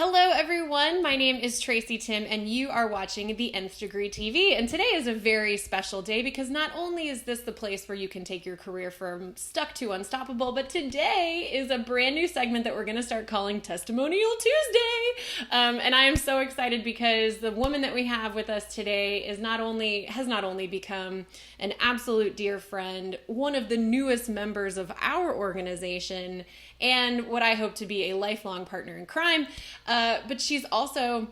Hello, everyone. My name is Tracy Tim, and you are watching the Nth Degree TV. And today is a very special day because not only is this the place where you can take your career from stuck to unstoppable, but today is a brand new segment that we're going to start calling Testimonial Tuesday. And I am so excited because the woman that we have with us today has not only become an absolute dear friend, one of the newest members of our organization, and what I hope to be a lifelong partner in crime. But she's also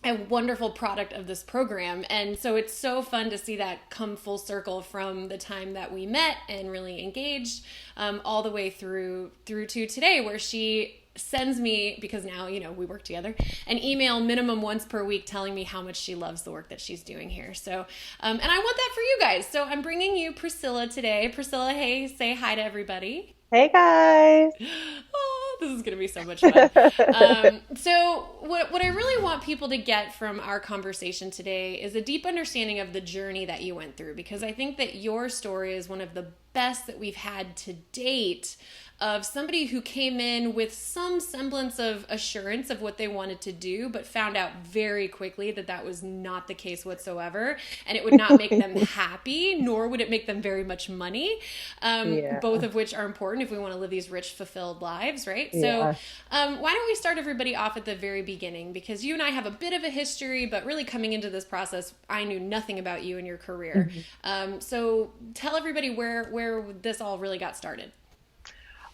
a wonderful product of this program. And so it's so fun to see that come full circle from the time that we met and really engaged all the way through to today, where she sends me, because now, we work together, an email minimum once per week telling me how much she loves the work that she's doing here. So, and I want that for you guys. So I'm bringing you Priscilla today. Priscilla, hey, say hi to everybody. Hey guys. Oh, this is going to be so much fun. So what I really want people to get from our conversation today is a deep understanding of the journey that you went through, because I think that your story is one of the best that we've had to date, of somebody who came in with some semblance of assurance of what they wanted to do, but found out very quickly that that was not the case whatsoever. And it would not make them happy, nor would it make them very much money, both of which are important if we want to live these rich, fulfilled lives, right? Yeah. So why don't we start everybody off at the very beginning? Because you and I have a bit of a history, but really coming into this process, I knew nothing about you and your career. So tell everybody where this all really got started.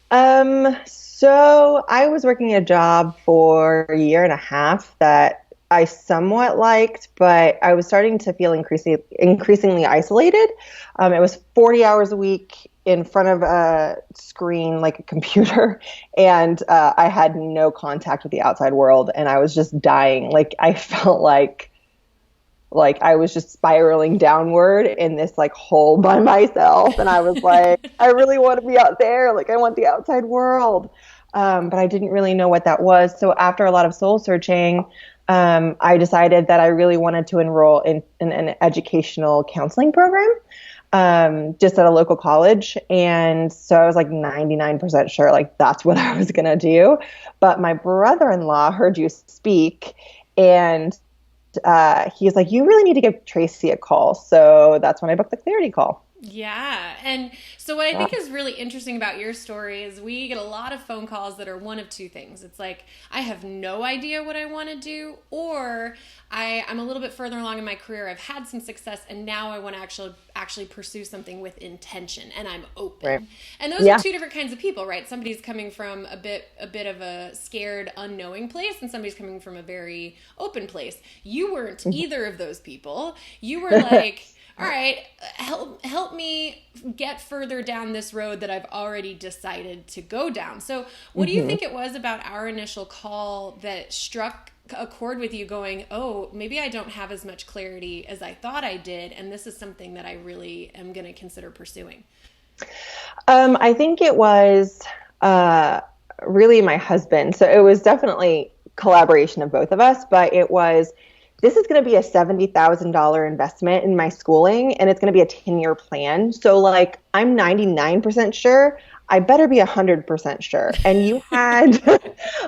So I was working a job for a year and a half that I somewhat liked, but I was starting to feel increasingly isolated. It was 40 hours a week in front of a screen, like a computer, and I had no contact with the outside world, and I was just dying. Like I felt like I was just spiraling downward in this like hole by myself. And I was like, I really want to be out there. Like I want the outside world. But I didn't really know what that was. So after a lot of soul searching, I decided that I really wanted to enroll in an educational counseling program, just at a local college. And so I was like 99% sure like that's what I was going to do. But my brother-in-law heard you speak, and he's like, you really need to give Tracy a call. So that's when I booked the Clarity call. Yeah. And so what I think is really interesting about your story is we get a lot of phone calls that are one of two things. It's like, I have no idea what I want to do, or I'm a little bit further along in my career. I've had some success, and now I want to actually pursue something with intention, and I'm open. Right. And those are two different kinds of people, right? Somebody's coming from a bit of a scared, unknowing place, and somebody's coming from a very open place. You weren't either of those people. You were like, all right, help me get further down this road that I've already decided to go down. So what do you think it was about our initial call that struck a chord with you, going, oh, maybe I don't have as much clarity as I thought I did, and this is something that I really am going to consider pursuing? I think it was really my husband. So it was definitely collaboration of both of us, but it was, this is going to be a $70,000 investment in my schooling, and it's going to be a 10-year plan. So like, I'm 99% sure, I better be 100% sure. And you had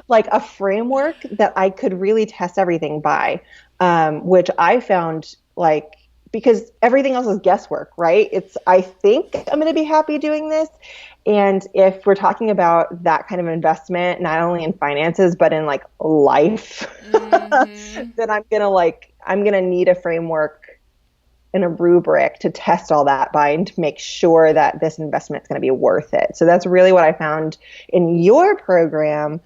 like a framework that I could really test everything by, which I found like, because everything else is guesswork, right? I think I'm going to be happy doing this. And if we're talking about that kind of investment, not only in finances, but in like life, then I'm going to need a framework and a rubric to test all that by, and to make sure that this investment is going to be worth it. So that's really what I found in your program,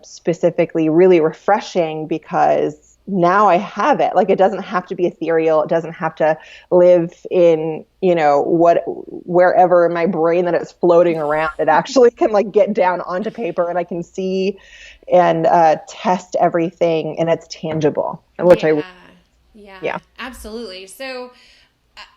specifically really refreshing, because now I have it. Like, it doesn't have to be ethereal. It doesn't have to live in, wherever in my brain that it's floating around. It actually can like get down onto paper, and I can see and test everything, and it's tangible, which Yeah, absolutely. So,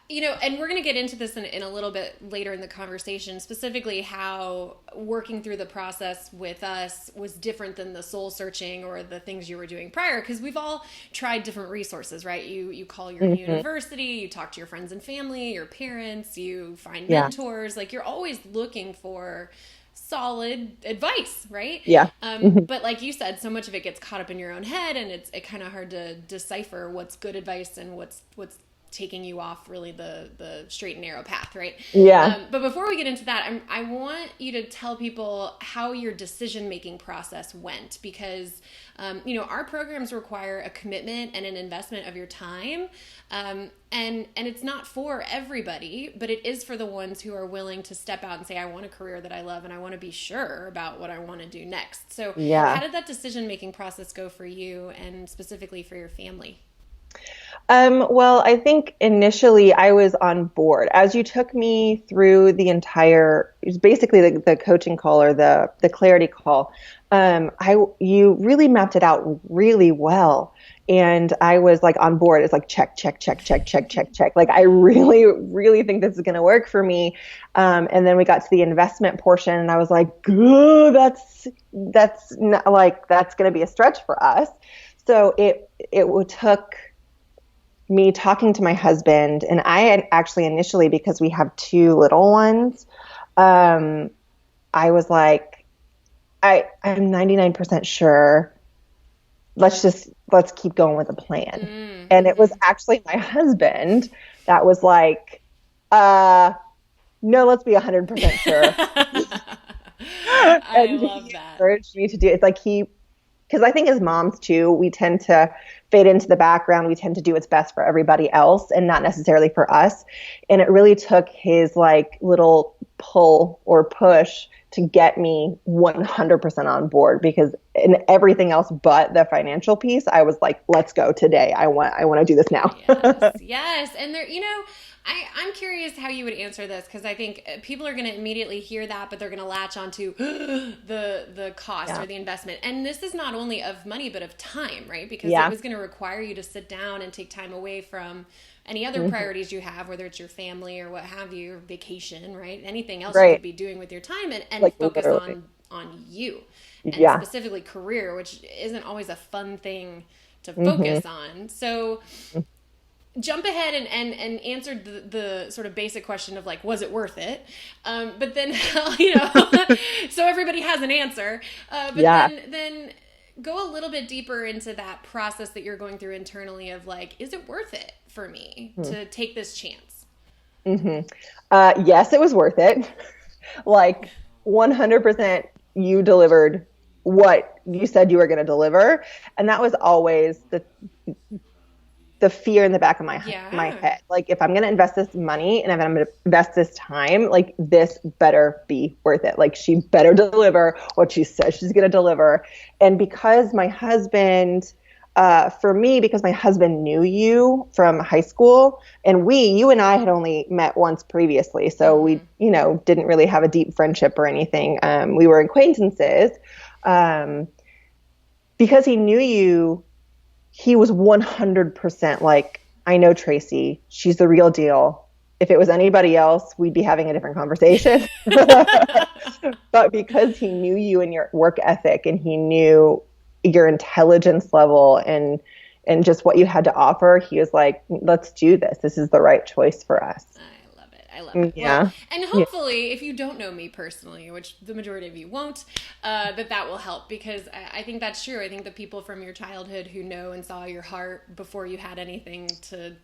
and we're going to get into this in a little bit later in the conversation, specifically how working through the process with us was different than the soul searching or the things you were doing prior, because we've all tried different resources, right? You call your university, you talk to your friends and family, your parents, you find mentors, like you're always looking for solid advice, right? Yeah. But like you said, so much of it gets caught up in your own head, and it's kind of hard to decipher what's good advice and what's taking you off really the straight and narrow path, right? Yeah. But before we get into that, I want you to tell people how your decision-making process went, because, our programs require a commitment and an investment of your time. And it's not for everybody, but it is for the ones who are willing to step out and say, I want a career that I love and I want to be sure about what I want to do next. So how did that decision-making process go for you, and specifically for your family? Well, I think initially I was on board. As you took me through the entire, it was basically the coaching call, or the clarity call, you really mapped it out really well. And I was like on board. It's like check, check, check, check, check, check, check. Like, I really, really think this is going to work for me. And then we got to the investment portion, and I was like, that's not, like, that's going to be a stretch for us. So it took me talking to my husband, and I had actually initially, because we have 2 little ones, I was like, I'm 99% sure. Let's keep going with the plan. Mm-hmm. And it was actually my husband that was like, no, let's be 100% sure. I love that. Encouraged me to do it. It's like because I think as moms too, we tend to fade into the background. We tend to do what's best for everybody else and not necessarily for us. And it really took his like little pull or push to get me 100% on board, because in everything else but the financial piece, I was like, let's go today. I want to do this now. Yes. And there, I'm curious how you would answer this, because I think people are going to immediately hear that, but they're going to latch onto the cost or the investment. And this is not only of money, but of time, right? Because it was going to require you to sit down and take time away from any other priorities you have, whether it's your family or what have you, or vacation, right? Anything else you could be doing with your time, and like focus on you, and specifically career, which isn't always a fun thing to focus on. So jump ahead and answer the sort of basic question of like, was it worth it? But then, so everybody has an answer. But then go a little bit deeper into that process that you're going through internally of like, is it worth it for me to take this chance? Yes, it was worth it. Like 100% you delivered what you said you were going to deliver. And that was always the fear in the back of my head. Like, if I'm going to invest this money and if I'm going to invest this time, like, this better be worth it. Like, she better deliver what she says she's going to deliver. And because my husband, because my husband knew you from high school, and you and I had only met once previously. So we, didn't really have a deep friendship or anything. We were acquaintances. Because he knew you, he was 100% like, I know Tracy, she's the real deal. If it was anybody else, we'd be having a different conversation. But because he knew you and your work ethic, and he knew your intelligence level and just what you had to offer, he was like, let's do this. This is the right choice for us. I love it. Yeah. Well, and hopefully, if you don't know me personally, which the majority of you won't, that will help, because I think that's true. I think the people from your childhood who know and saw your heart before you had anything to,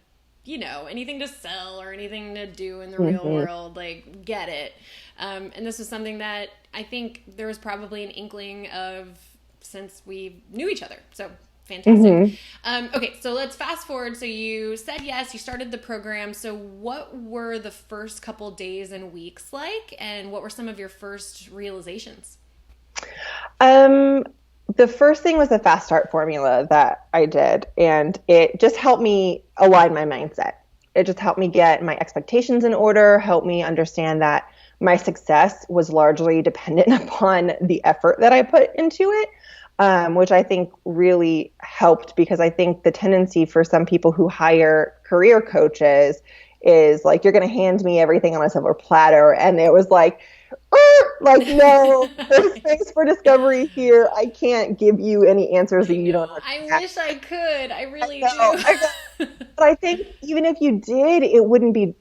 anything to sell or anything to do in the real world, like, get it. And this was something that I think there was probably an inkling of since we knew each other. So fantastic. Okay, so let's fast forward. So you said yes, you started the program. So what were the first couple days and weeks like, and what were some of your first realizations? The first thing was the fast start formula that I did, and it just helped me align my mindset. It just helped me get my expectations in order, helped me understand that my success was largely dependent upon the effort that I put into it. Which I think really helped, because I think the tendency for some people who hire career coaches is like, you're going to hand me everything on a silver platter. And it was like, no, there's space for discovery here. I can't give you any answers that you don't understand. I wish I could. I really do. But I think even if you did, it wouldn't be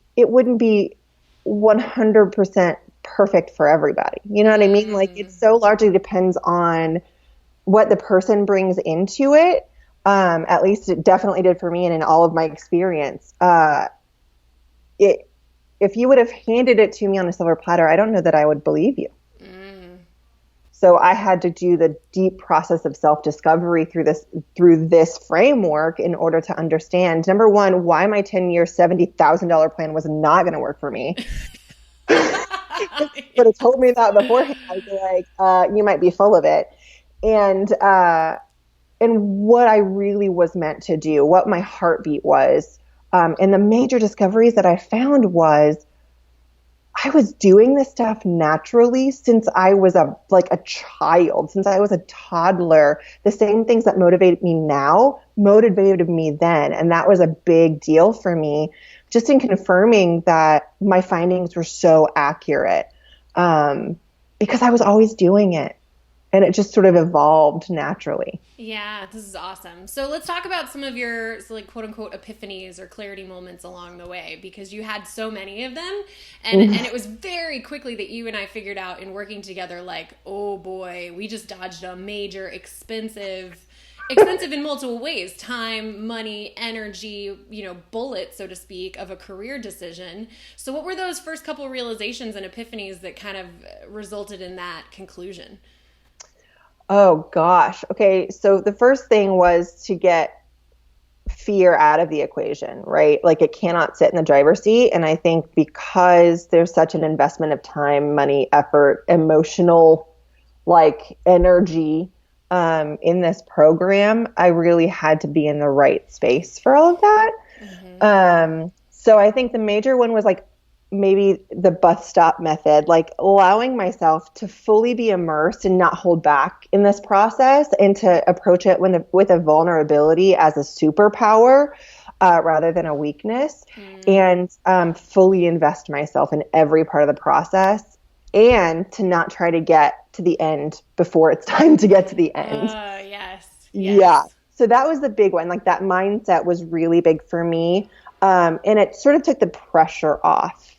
100% perfect for everybody. You know what I mean? Like it so largely depends on what the person brings into it. At least it definitely did for me and in all of my experience. If you would have handed it to me on a silver platter, I don't know that I would believe you. So I had to do the deep process of self-discovery through this framework in order to understand, number one, why my 10-year, $70,000 plan was not going to work for me. But it told me that beforehand. I'd be like, you might be full of it. And what I really was meant to do, what my heartbeat was. And the major discoveries that I found was I was doing this stuff naturally since I was a child, since I was a toddler. The same things that motivate me now motivated me then. And that was a big deal for me, just in confirming that my findings were so accurate, because I was always doing it. And it just sort of evolved naturally. Yeah, this is awesome. So let's talk about some of your quote unquote epiphanies or clarity moments along the way, because you had so many of them. And it was very quickly that you and I figured out in working together, like, oh boy, we just dodged a major expensive in multiple ways, time, money, energy, bullet, so to speak, of a career decision. So what were those first couple realizations and epiphanies that kind of resulted in that conclusion? Oh gosh. Okay. So the first thing was to get fear out of the equation, right? Like it cannot sit in the driver's seat. And I think because there's such an investment of time, money, effort, emotional, energy, in this program, I really had to be in the right space for all of that. So I think the major one was maybe the bus stop method, allowing myself to fully be immersed and not hold back in this process, and to approach it with a vulnerability as a superpower rather than a weakness, and fully invest myself in every part of the process, and to not try to get to the end before it's time to get to the end. Yes. Yeah. So that was the big one. That mindset was really big for me. And it sort of took the pressure off.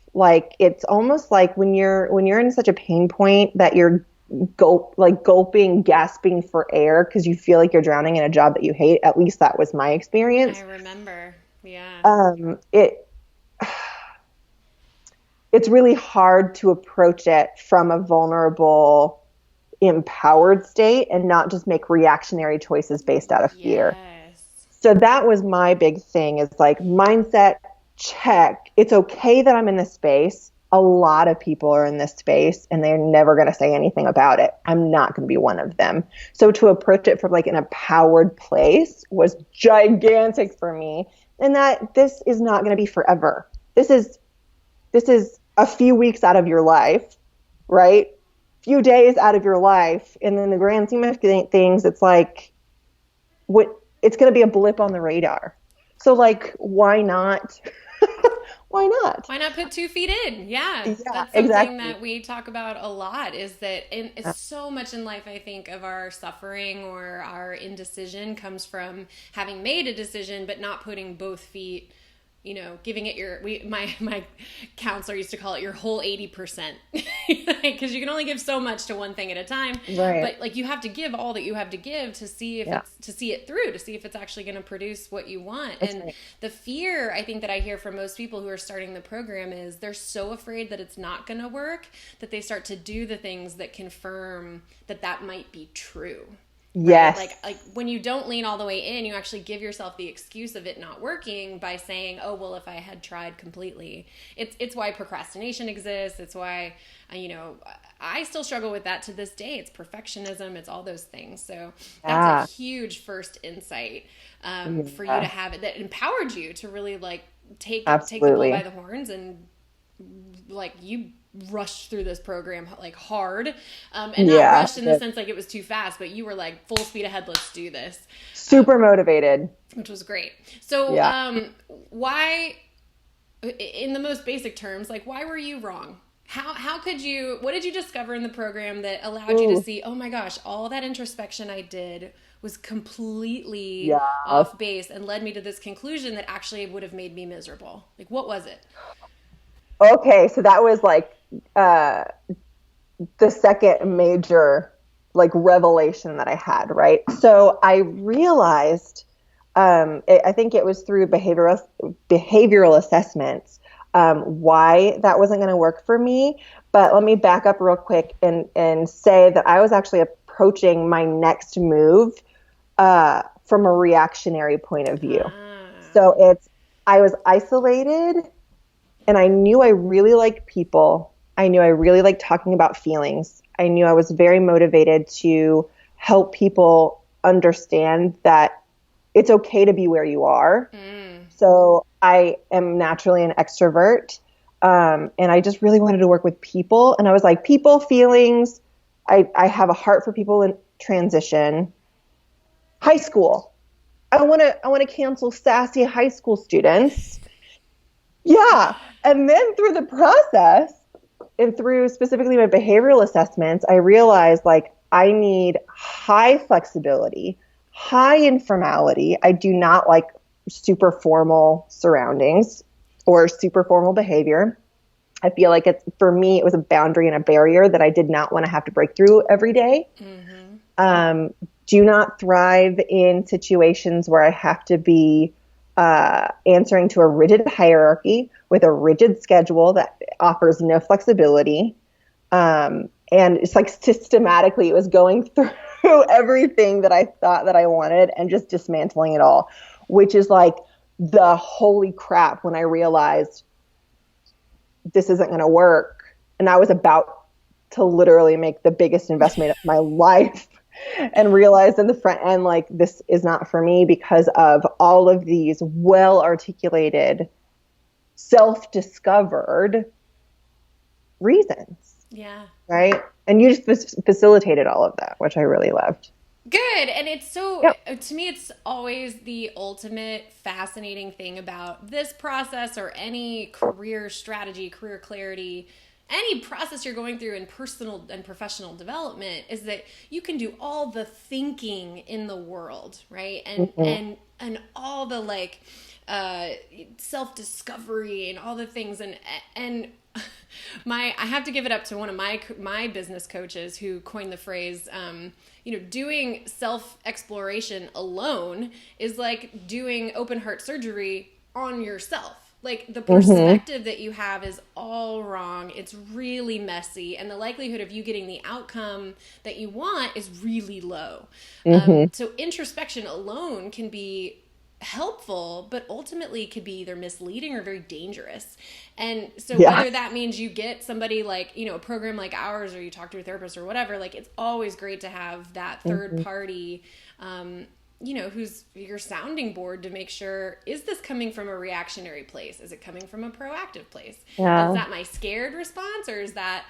It's almost like when you're in such a pain point that you're gulping, gasping for air because you feel like you're drowning in a job that you hate. At least that was my experience. I remember. Yeah. It's really hard to approach it from a vulnerable, empowered state and not just make reactionary choices based out of fear. Yes. So that was my big thing, is mindset check. It's okay that I'm in this space. A lot of people are in this space and they're never going to say anything about it. I'm not going to be one of them. So to approach it from an empowered place was gigantic for me. And that this is not going to be forever. This is a few weeks out of your life, right? Few days out of your life. And in the grand scheme of things, it's it's going to be a blip on the radar. So why not? Why not? Why not put 2 feet in? Yeah, that's something exactly. that we talk about a lot, is that it's so much in life, I think, of our suffering or our indecision comes from having made a decision but not putting both feet, giving it my counselor used to call it your whole 80%, because you can only give so much to one thing at a time. Right. But you have to give all that you have to give to see if to see it through, to see if it's actually going to produce what you want. That's and right. The fear, I think, that I hear from most people who are starting the program is they're so afraid that it's not going to work that they start to do the things that confirm that might be true. Yes. Right? Like when you don't lean all the way in, you actually give yourself the excuse of it not working by saying, oh, well, if I had tried completely. It's why procrastination exists. It's why, I still struggle with that to this day. It's perfectionism. It's all those things. So that's a huge first insight for you to have it, that empowered you to really take the bull by the horns, and you rushed through this program hard, and not rushed in the sense it was too fast, but you were full speed ahead, let's do this. Super motivated. Which was great. So why, in the most basic terms, why were you wrong? How could you, what did you discover in the program that allowed you to see, oh my gosh, all that introspection I did was completely off base and led me to this conclusion that actually would have made me miserable? What was it? Okay, so that was uh, the second major like revelation that I had, right? So I realized, I think it was through behavioral assessments, why that wasn't going to work for me. But let me back up real quick and say that I was actually approaching my next move from a reactionary point of view. So I was isolated, and I knew I really liked people. I knew I really liked talking about feelings. I knew I was very motivated to help people understand that it's okay to be where you are. So I am naturally an extrovert. And I just really wanted to work with people. And I was like, people, feelings. I have a heart for people in transition. High school. I want to cancel sassy high school students. Yeah. And then through the process and through specifically my behavioral assessments, I realized like I need high flexibility, high informality. I do not like super formal surroundings or super formal behavior. I feel like for me, it was a boundary and a barrier that I did not want to have to break through every day. Do not thrive in situations where I have to be answering to a rigid hierarchy with a rigid schedule that offers no flexibility. And it's like systematically it was going through everything that I thought that I wanted and just dismantling it all, which is like the holy crap when I realized this isn't going to work. And I was about to literally make the biggest investment of my life and realized in the front end, like, this is not for me because of all of these well-articulated, self-discovered reasons. Yeah. Right? And you just facilitated all of that, which I really loved. Good. And it's so, to me, it's always the ultimate fascinating thing about this process or any career strategy, career clarity, any process you're going through in personal and professional development is that you can do all the thinking in the world, right? And and all the like self-discovery and all the things and I have to give it up to one of my business coaches who coined the phrase, doing self-exploration alone is like doing open heart surgery on yourself. Like the perspective that you have is all wrong. It's really messy. And the likelihood of you getting the outcome that you want is really low. So introspection alone can be helpful, but ultimately could be either misleading or very dangerous. And so whether that means you get somebody like, a program like ours, or you talk to a therapist or whatever, like it's always great to have that third party, who's your sounding board to make sure, is this coming from a reactionary place? Is it coming from a proactive place? Yeah. Is that my scared response or is that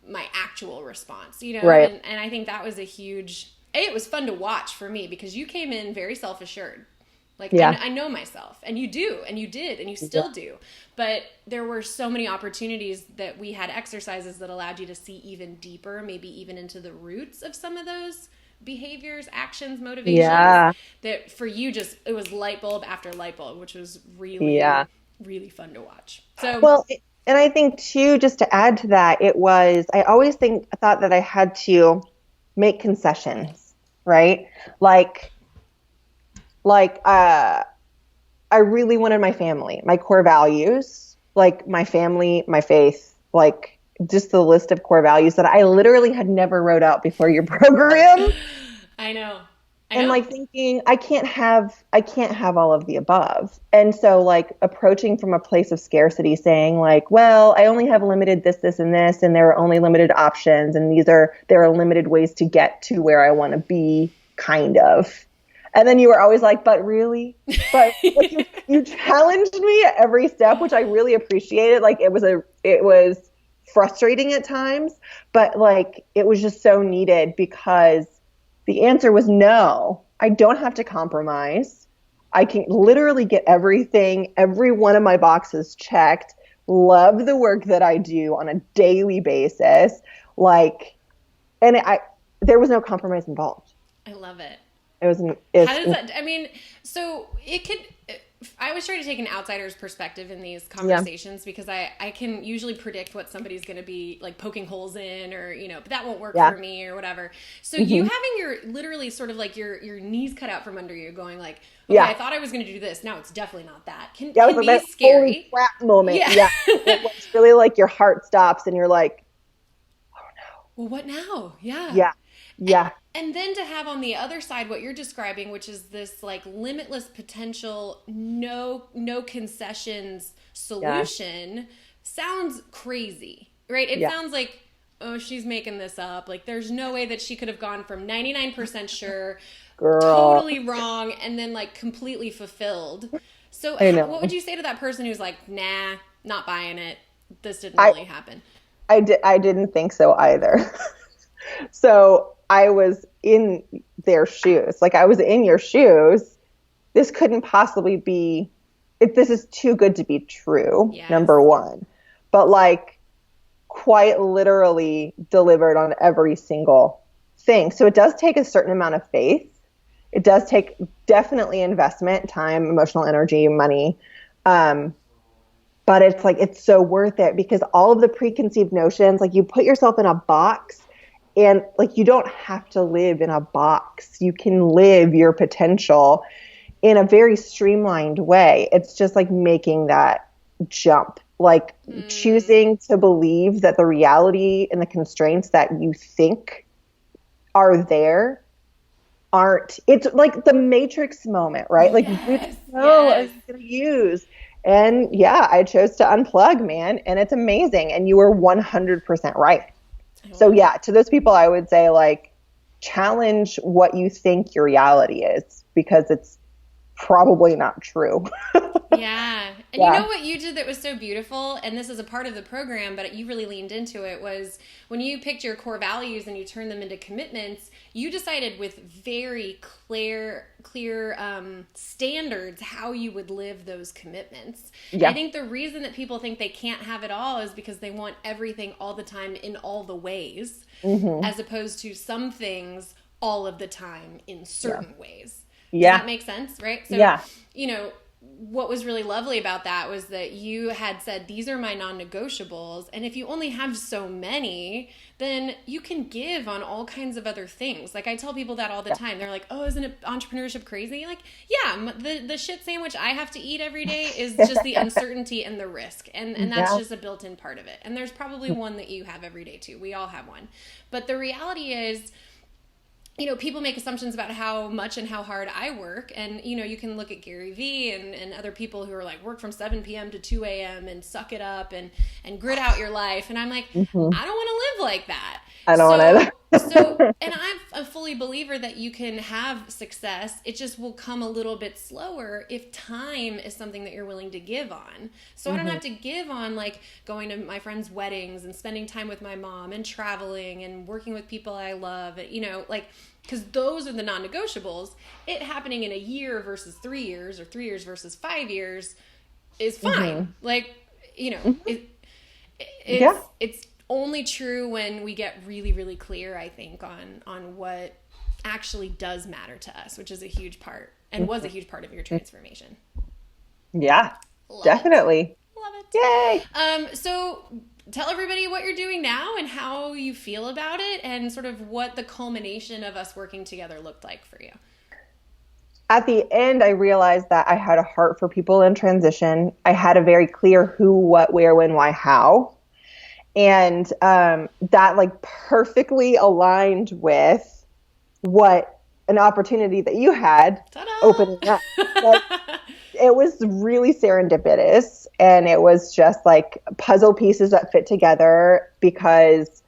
my actual response? Right. And I think that was it was fun to watch for me because you came in very self-assured. Like, I know myself, and you do, and you did, and you still do. But there were so many opportunities that we had exercises that allowed you to see even deeper, maybe even into the roots of some of those behaviors, actions, motivations. Yeah. That for you it was light bulb after light bulb, which was really, really fun to watch. So and I think too, just to add to that, I always thought that I had to make concessions, right? Like, I really wanted my family, my core values, like my family, my faith, like just the list of core values that I literally had never wrote out before your program. I know. And like thinking, I can't have all of the above. And so like approaching from a place of scarcity, saying like, well, I only have limited this, and this, and there are only limited options. And there are limited ways to get to where I want to be, kind of. And then you were always like, but really? But like, you challenged me at every step, which I really appreciated. Like it was frustrating at times, but like it was just so needed because the answer was no. I don't have to compromise. I can literally get everything, every one of my boxes checked. Love the work that I do on a daily basis. There was no compromise involved. I love it. How does that, so it could, I always try to take an outsider's perspective in these conversations because I can usually predict what somebody's going to be like poking holes in, or, but that won't work for me or whatever. So you having your literally sort of like your knees cut out from under you going like, okay, I thought I was going to do this. Now it's definitely not that. Can be scary. Holy crap moment. Yeah. It's really like your heart stops and you're like, oh no. Well, what now? Yeah. Yeah. Yeah. And then to have on the other side what you're describing, which is this like limitless potential, no concessions solution, sounds crazy, right? It sounds like, oh, she's making this up. Like there's no way that she could have gone from 99% sure, totally wrong, and then like completely fulfilled. So what would you say to that person who's like, nah, not buying it. This didn't really happen. I didn't think so either. So I was in their shoes. Like I was in your shoes. This couldn't possibly be, this is too good to be true, number one. But like quite literally delivered on every single thing. So it does take a certain amount of faith. It does take definitely investment, time, emotional energy, money. But it's like, it's so worth it because all of the preconceived notions, like you put yourself in a box. And like, you don't have to live in a box. You can live your potential in a very streamlined way. It's just like making that jump, like choosing to believe that the reality and the constraints that you think are there aren't. It's like the Matrix moment, right? Like, you know what I was going to use. And I chose to unplug, man. And it's amazing. And you were 100% right. So to those people, I would say like challenge what you think your reality is because it's probably not true. And you know what you did that was so beautiful, and this is a part of the program, but you really leaned into it, was when you picked your core values and you turned them into commitments, you decided with very clear standards how you would live those commitments. I think the reason that people think they can't have it all is because they want everything all the time in all the ways, as opposed to some things all of the time in certain ways. Does that make sense? Right? So, what was really lovely about that was that you had said, these are my non-negotiables. And if you only have so many, then you can give on all kinds of other things. Like I tell people that all the time. They're like, oh, isn't it entrepreneurship crazy? Like, the shit sandwich I have to eat every day is just the uncertainty and the risk. And that's just a built-in part of it. And there's probably one that you have every day too. We all have one. But the reality is, people make assumptions about how much and how hard I work. And, you can look at Gary Vee and other people who are like, work from 7 p.m. to 2 a.m. and suck it up and grit out your life. And I'm like, I don't want to live like that. I don't want to. And I'm a fully believer that you can have success. It just will come a little bit slower if time is something that you're willing to give on. So I don't have to give on like going to my friends' weddings and spending time with my mom and traveling and working with people I love, because those are the non-negotiables. It happening in a year versus 3 years or 3 years versus 5 years is fine. It's only true when we get really, really clear, I think, on what actually does matter to us, which is a huge part and was a huge part of your transformation. Yeah, definitely. Love it. Yay. So tell everybody what you're doing now and how you feel about it and sort of what the culmination of us working together looked like for you. At the end, I realized that I had a heart for people in transition. I had a very clear who, what, where, when, why, how. And that like perfectly aligned with what an opportunity that you had opening up. Like, it was really serendipitous, and it was just like puzzle pieces that fit together because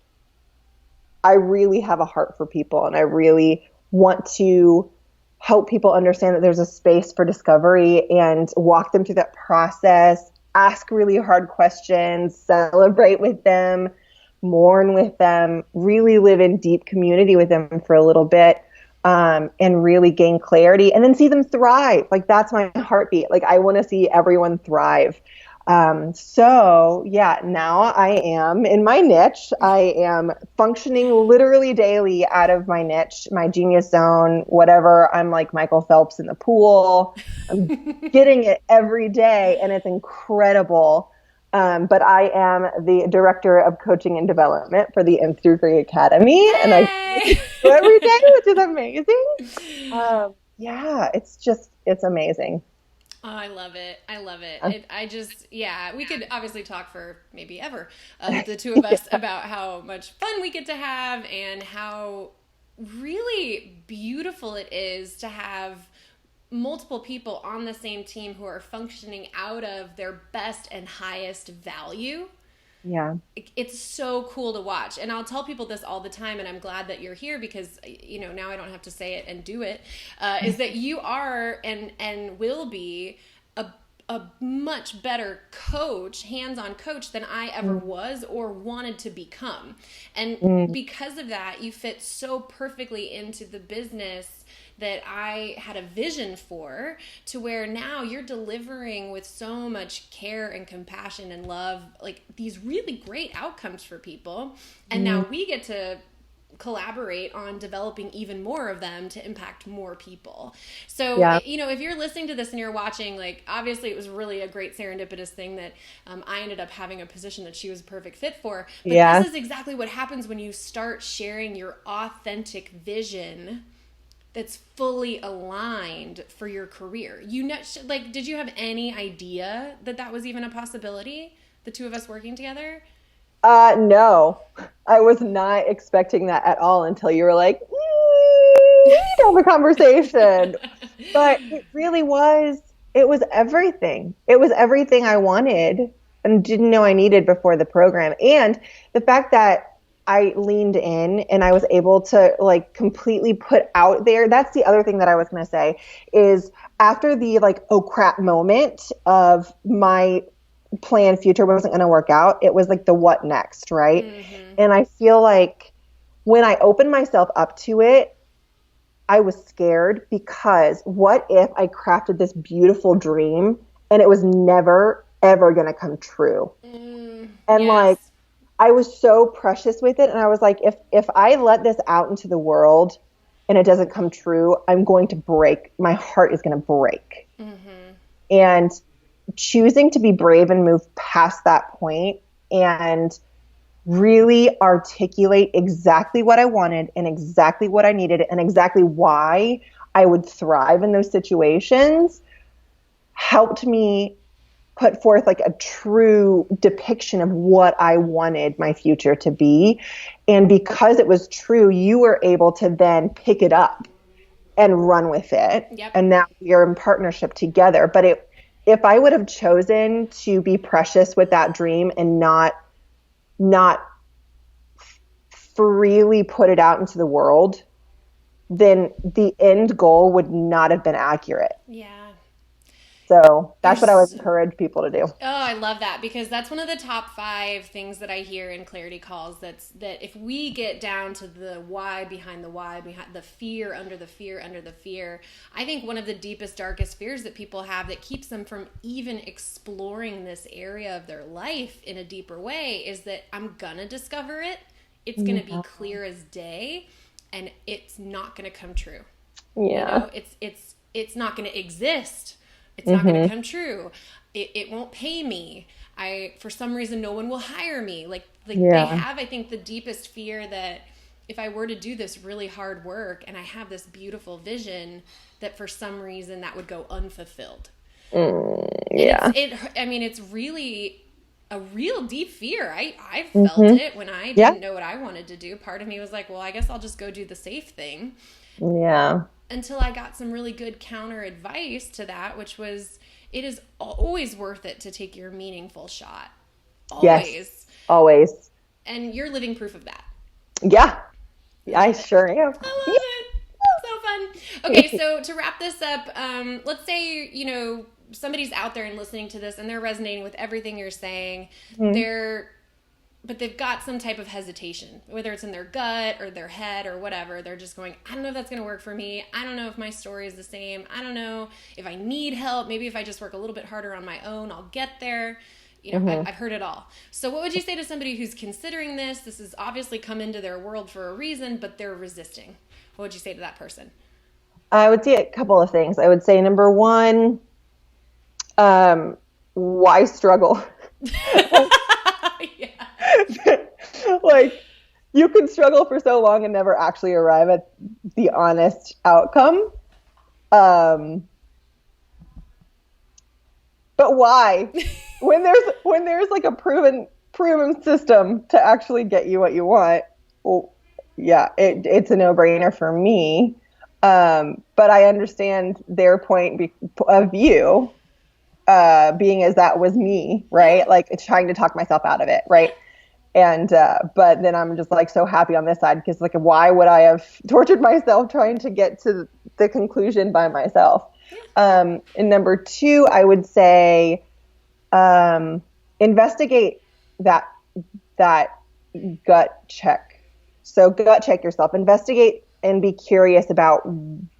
I really have a heart for people, and I really want to help people understand that there's a space for discovery and walk them through that process. Ask really hard questions, celebrate with them, mourn with them, really live in deep community with them for a little bit, and really gain clarity and then see them thrive. Like that's my heartbeat. Like I want to see everyone thrive. So yeah, now I am in my niche. I am functioning literally daily out of my niche, my genius zone, whatever. I'm like Michael Phelps in the pool. I'm getting it every day and it's incredible. But I am the director of coaching and development for the Nth Degree Academy, and I Yay! go every day, which is amazing. Yeah, it's amazing. Oh, I love it. I love it. Uh, I just, yeah, we could obviously talk for maybe ever, the two of us, about how much fun we get to have and how really beautiful it is to have multiple people on the same team who are functioning out of their best and highest value. Yeah. It's so cool to watch. And I'll tell people this all the time, and I'm glad that you're here because, now I don't have to say it and do it, is that you are and will be a much better coach, hands-on coach than I ever was or wanted to become. And because of that, you fit so perfectly into the business that I had a vision for, to where now you're delivering with so much care and compassion and love, like these really great outcomes for people. And now we get to collaborate on developing even more of them to impact more people. So, Yeah. if you're listening to this and you're watching, like, obviously it was really a great serendipitous thing that I ended up having a position that she was a perfect fit for. But Yeah. this is exactly what happens when you start sharing your authentic vision that's fully aligned for your career. Did you have any idea that that was even a possibility? The two of us working together? No, I was not expecting that at all until you were like, we need to have a conversation. But it really was, it was everything. It was everything I wanted and didn't know I needed before the program. And the fact that I leaned in and I was able to like completely put out there. That's the other thing that I was going to say is after the like, oh crap moment of my plan future wasn't going to work out, it was like the what next, right? And I feel like when I opened myself up to it, I was scared because what if I crafted this beautiful dream and it was never ever going to come true? And like Yes. I was so precious with it, and I was like, if I let this out into the world and it doesn't come true, I'm going to break. My heart is going to break. And choosing to be brave and move past that point and really articulate exactly what I wanted and exactly what I needed and exactly why I would thrive in those situations helped me put forth like a true depiction of what I wanted my future to be. And because it was true, you were able to then pick it up and run with it. Yep. And now we are in partnership together. But if I would have chosen to be precious with that dream and not freely put it out into the world, then the end goal would not have been accurate. Yeah. So that's what I would There's encourage people to do. Oh, I love that, because that's one of the top 5 things that I hear in clarity calls. That if we get down to the why, behind the fear, under the fear, under the fear, I think one of the deepest, darkest fears that people have that keeps them from even exploring this area of their life in a deeper way is that I'm gonna discover it. It's gonna be clear as day, and it's not gonna come true. Yeah. It's not gonna exist. It's not going to come true. It won't pay me. For some reason, no one will hire me. Like they have, I think, the deepest fear that if I were to do this really hard work and I have this beautiful vision, that for some reason that would go unfulfilled. Yeah. It's really a real deep fear. I felt it when I didn't know what I wanted to do. Part of me was like, well, I guess I'll just go do the safe thing. Yeah. Until I got some really good counter advice to that, which was, it is always worth it to take your meaningful shot. Always. Yes, always. And you're living proof of that. Yeah. I sure am. I love it. So fun. Okay, so to wrap this up, let's say, somebody's out there and listening to this and they're resonating with everything you're saying. They're but they've got some type of hesitation, whether it's in their gut or their head or whatever. They're just going, I don't know if that's going to work for me. I don't know if my story is the same. I don't know if I need help. Maybe if I just work a little bit harder on my own, I'll get there. I've heard it all. So what would you say to somebody who's considering this? This has obviously come into their world for a reason, but they're resisting. What would you say to that person? I would say a couple of things. I would say, number one, why struggle? Yeah. Like, you can struggle for so long and never actually arrive at the honest outcome. But why? When there's like a proven system to actually get you what you want, well, yeah, it's a no-brainer for me. But I understand their point of view, being as that was me, right? Like, it's trying to talk myself out of it, right? And but then I'm just like so happy on this side, because like, why would I have tortured myself trying to get to the conclusion by myself? And number two, I would say investigate that gut check. So gut check yourself. Investigate and be curious about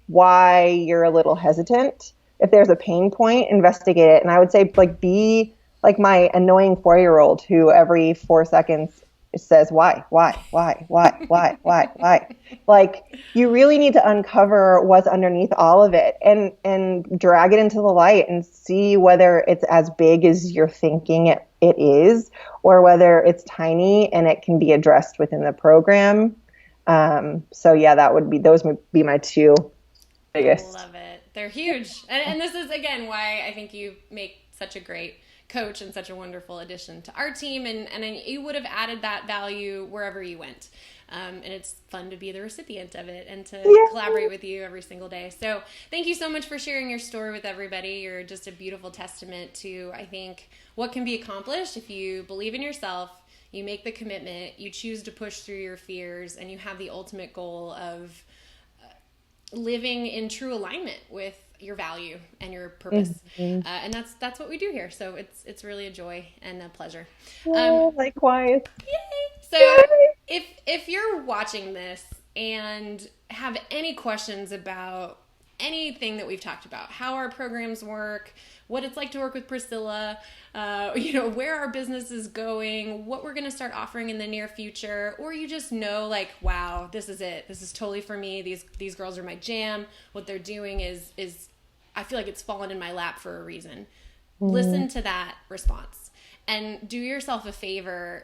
why you're a little hesitant. If there's a pain point, investigate it. And I would say, like, be like my annoying 4-year-old who every 4 seconds says, why? Like, you really need to uncover what's underneath all of it and drag it into the light and see whether it's as big as you're thinking it is, or whether it's tiny and it can be addressed within the program. So yeah, those would be my two biggest. I love it. They're huge. And this is, again, why I think you make such a great coach and such a wonderful addition to our team. And you would have added that value wherever you went. And it's fun to be the recipient of it and to collaborate with you every single day. So thank you so much for sharing your story with everybody. You're just a beautiful testament to, I think, what can be accomplished if you believe in yourself, you make the commitment, you choose to push through your fears, and you have the ultimate goal of living in true alignment with your value and your purpose. Mm-hmm. And that's what we do here. So it's really a joy and a pleasure. Likewise. Yay! So if you're watching this and have any questions about anything that we've talked about, how our programs work, what it's like to work with Priscilla, where our business is going, what we're going to start offering in the near future, or you just know, like, wow, this is it. This is totally for me. These girls are my jam. What they're doing is I feel like it's fallen in my lap for a reason. Mm-hmm. Listen to that response and do yourself a favor.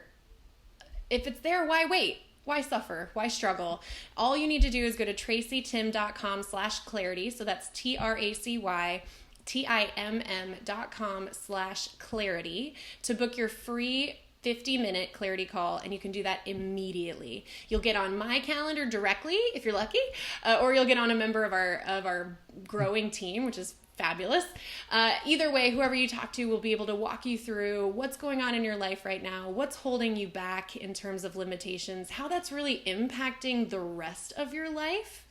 If it's there, why wait? Why suffer? Why struggle? All you need to do is go to tracytim.com/clarity. So that's TracyTimm.com/clarity to book your free 50-minute clarity call, and you can do that immediately. You'll get on my calendar directly if you're lucky, or you'll get on a member of our growing team, which is fabulous. Either way, whoever you talk to will be able to walk you through what's going on in your life right now, what's holding you back in terms of limitations, how that's really impacting the rest of your life,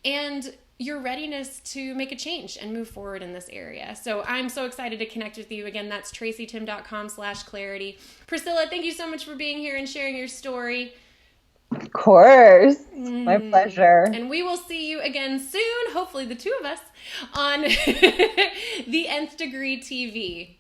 and your readiness to make a change and move forward in this area. So I'm so excited to connect with you. Again, that's tracytim.com/clarity. Priscilla, thank you so much for being here and sharing your story. Of course. My pleasure. And we will see you again soon, hopefully the two of us, on the Nth Degree TV.